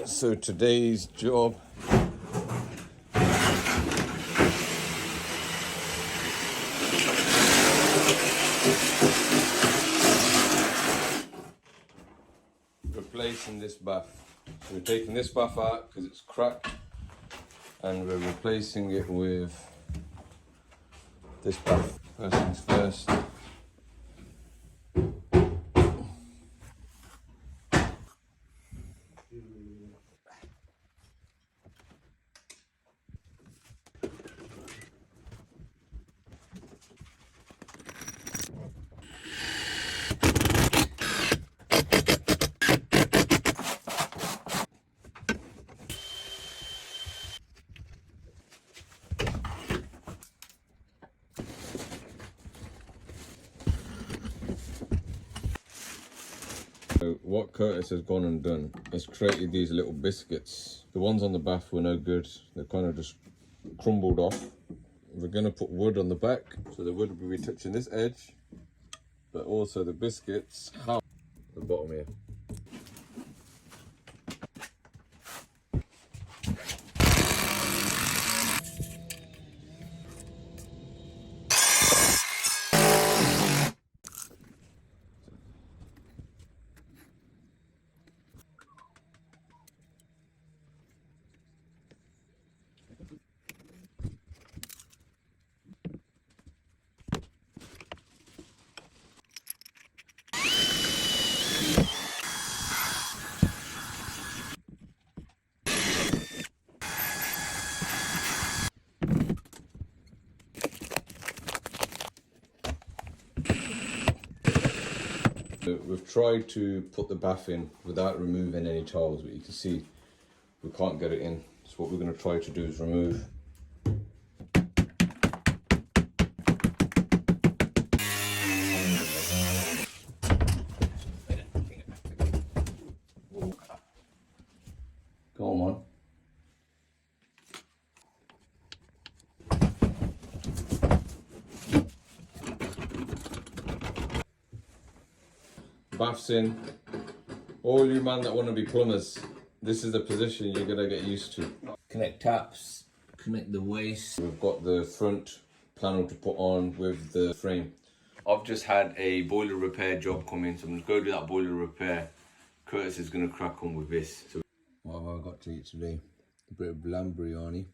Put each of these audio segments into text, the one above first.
So today's job replacing this bath. So we're taking this bath out because it's cracked and we're replacing it with this bath. First things first. So what Curtis has gone and done is created these little biscuits. The ones on the bath were no good. They kind of just crumbled off. We're going to put wood on the back, so the wood will be touching this edge, but also the biscuits at the bottom here. We've tried to put the bath in without removing any tiles, but you can see we can't get it in. So what we're going to try to do is remove. Go on. Baths in. All you man that want to be plumbers, this is the position you're going to get used to. Connect taps, connect the waste. We've got the front panel to put on with the frame. I've just had a boiler repair job come in, so I'm going to go do that boiler repair. Curtis is going to crack on with this. So what have I got to eat today? A bit of lamb biryani,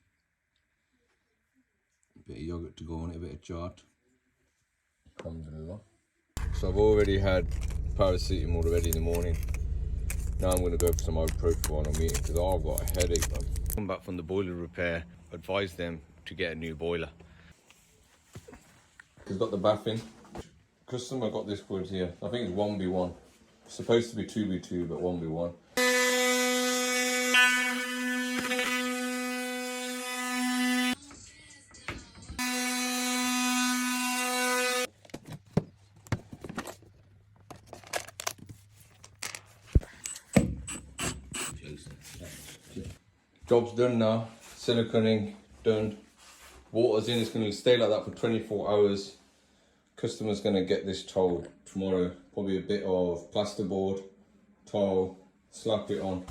a bit of yogurt to go on it, a bit of chaat. Alhamdulillah. So I've already had paracetamol already in the morning. Now I'm going to go for some ibuprofen on meeting because I've got a headache. I've come back from the boiler repair, advised them to get a new boiler. He's got the bath in. Customer got this wood here. I think it's 1B1. It's supposed to be 2B2, but 1B1. Job's done now, siliconing done, water's in, it's going to stay like that for 24 hours. Customer's going to get this tile tomorrow, probably a bit of plasterboard, tile, slap it on.